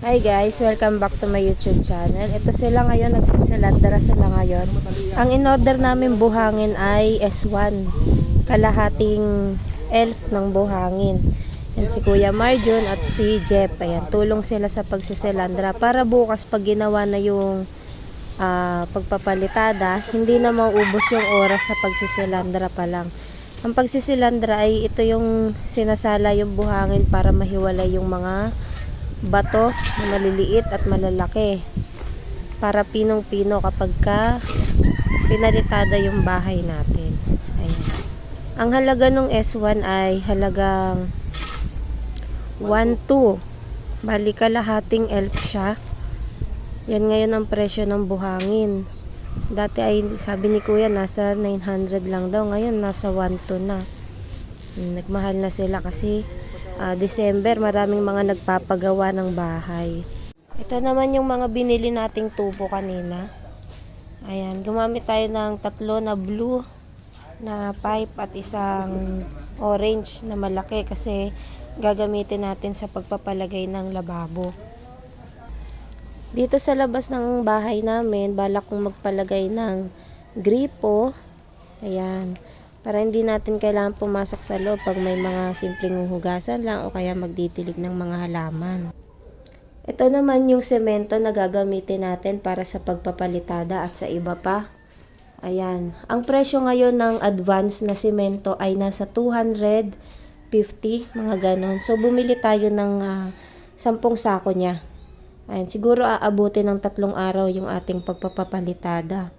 Hi guys, welcome back to my YouTube channel. Ito sila ngayon, nagsisalandra sila ngayon. Ang in-order namin buhangin ay S1, kalahating elf ng buhangin. Yan si Kuya Marjon at si Jeff. Ayan, tulong sila sa pagsisalandra para bukas pag ginawa na yung pagpapalitada, hindi na mauubos yung oras sa pagsisilandra pa lang. Ang pagsisilandra ay ito yung sinasala yung buhangin para mahiwalay yung mga bato na maliliit at malalaki para pinong-pino kapag pinalitada yung bahay natin. Ayan. Ang halaga ng S1 ay halagang 1.2, bali kalahating elf siya. Yan ngayon ang presyo ng buhangin. Dati ay sabi ni Kuya nasa 900 lang daw, ngayon nasa 1.2 na. Nagmahal na sila kasi December, maraming mga nagpapagawa ng bahay. Ito naman yung mga binili nating tubo kanina. Ayan, gumamit tayo ng 3 na blue na pipe at isang orange na malaki kasi gagamitin natin sa pagpapalagay ng lababo. Dito sa labas ng bahay namin, balak kong magpalagay ng gripo. Ayan. Para hindi natin kailangan pumasok sa loob pag may mga simpleng hugasan lang o kaya magditilig ng mga halaman. Ito naman yung semento na gagamitin natin para sa pagpapalitada at sa iba pa. Ayan. Ang presyo ngayon ng advance na semento ay nasa 250, mga ganon. So, bumili tayo ng 10 sako niya. Ayan. Siguro aabutin ng 3 araw yung ating pagpapalitada.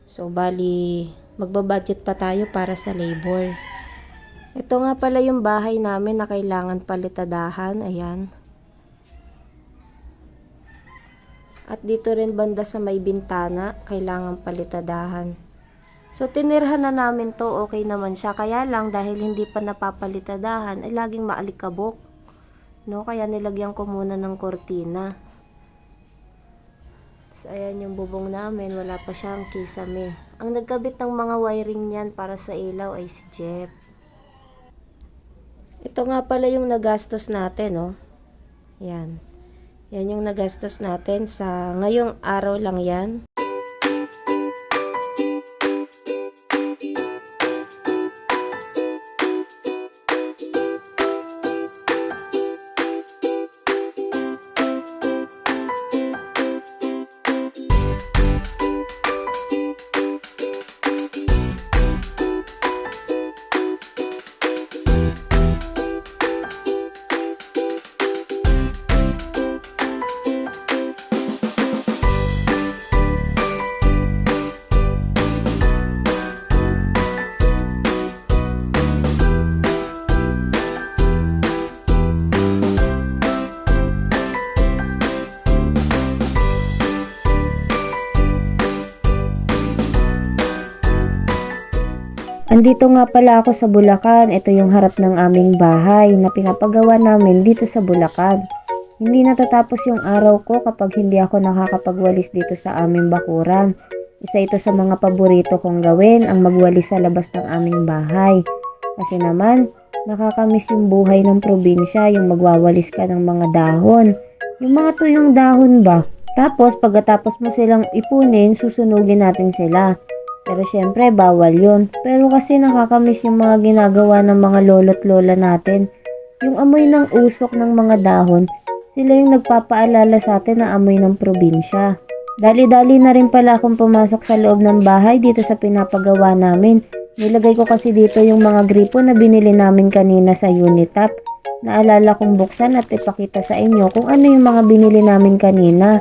So, bali magbabudget pa tayo para sa labor. Ito nga pala yung bahay namin na kailangan palitadahan. Ayan. At dito rin banda sa may bintana, kailangan palitadahan. So, tinirhan na namin to. Okay naman siya. Kaya lang, dahil hindi pa napapalitadahan, ay laging maalikabok. No? Kaya nilagyan ko muna ng kortina. So, ayan yung bubong namin. Wala pa siyang kisame. Ang nagkabit ng mga wiring niyan para sa ilaw ay si Jeff. Ito nga pala yung nagastos natin, oh. Yan. Yan yung nagastos natin sa ngayong araw lang yan. Andito nga pala ako sa Bulacan. Ito yung harap ng aming bahay na pinapagawa namin dito sa Bulacan. Hindi natatapos yung araw ko kapag hindi ako nakakapagwalis dito sa aming bakuran. Isa ito sa mga paborito kong gawin, ang magwalis sa labas ng aming bahay. Kasi naman, nakakamiss yung buhay ng probinsya, yung magwawalis ka ng mga dahon. Yung mga tuyong dahon ba? Tapos, pagkatapos mo silang ipunin, susunugin natin sila. Pero syempre, bawal yun. Pero kasi nakakamiss yung mga ginagawa ng mga lolo't lola natin. Yung amoy ng usok ng mga dahon, sila yung nagpapaalala sa atin na amoy ng probinsya. Dali-dali na rin pala akong pumasok sa loob ng bahay dito sa pinapagawa namin. Nilagay ko kasi dito yung mga gripo na binili namin kanina sa Unitap. Naalala kong buksan at ipakita sa inyo kung ano yung mga binili namin kanina.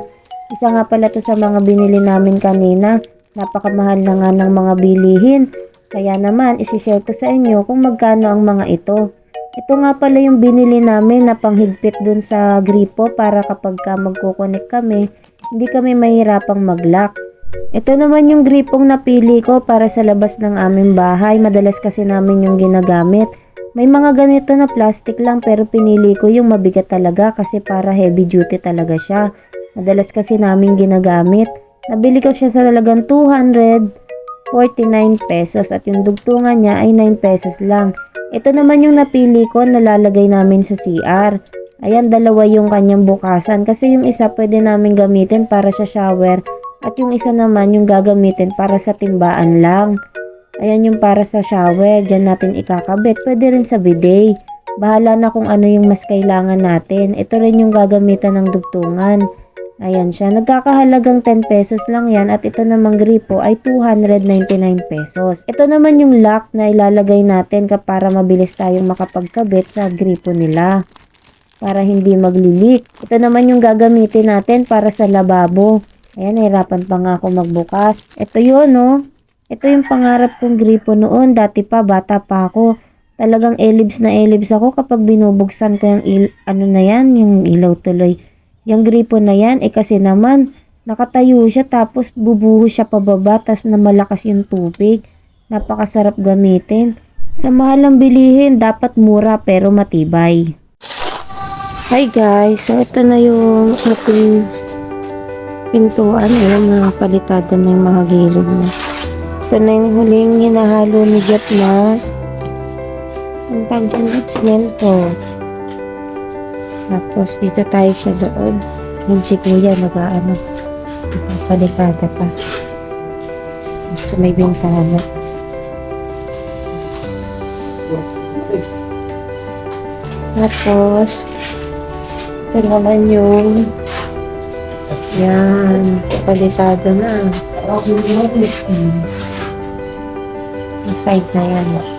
Isa nga pala to sa mga binili namin kanina. Napakamahal na nga ng mga bilihin. Kaya naman, isi-share ko sa inyo kung magkano ang mga ito. Ito nga pala yung binili namin na panghigpit dun sa gripo para kapag magkukonek kami, hindi kami mahirapang mag-lock. Ito naman yung gripong napili ko para sa labas ng aming bahay. Madalas kasi namin yung ginagamit. May mga ganito na plastic lang pero pinili ko yung mabigat talaga kasi para heavy duty talaga siya. Madalas kasi namin ginagamit. Nabili ko siya sa talagang 249 pesos at yung dugtungan niya ay 9 pesos lang. Ito naman yung napili ko na lalagay namin sa CR. Ayan, dalawa yung kanyang bukasan. Kasi yung isa pwede namin gamitin para sa shower. At yung isa naman yung gagamitin para sa timbaan lang. Ayan yung para sa shower. Diyan natin ikakabit. Pwede rin sa bidet. Bahala na kung ano yung mas kailangan natin. Ito rin yung gagamitan ng dugtungan. Ayan siya. Nagkakahalagang 10 pesos lang yan. At ito namang gripo ay 299 pesos. Ito naman yung lock na ilalagay natin para mabilis tayong makapagkabit sa gripo nila. Para hindi maglilik. Ito naman yung gagamitin natin para sa lababo. Ayan, nahirapan pa nga ako magbukas. Ito yun, no? Ito yung pangarap kong gripo noon. Dati pa, bata pa ako. Talagang elibs na elibs ako kapag binubuksan ko yung ano na yan, yung ilaw tuloy. Yung gripo na yan, kasi naman, nakatayo siya tapos bubuhos siya pababa tas na malakas yung tubig. Napakasarap gamitin. Sa mahal ang bilihin, dapat mura pero matibay. Hi guys, so ito na yung ating pintuan. Ayan, mga palitada na yung mga gilid na. Ito na yung huling hinahalo ni Jeff na ang tawag dyan, semento. Tapos dito tayo sa loob. Yun si Kuya nag-aano, palitada pa. So may bintana. Tapos ito naman yung yan, palitada na. Yung side na yan.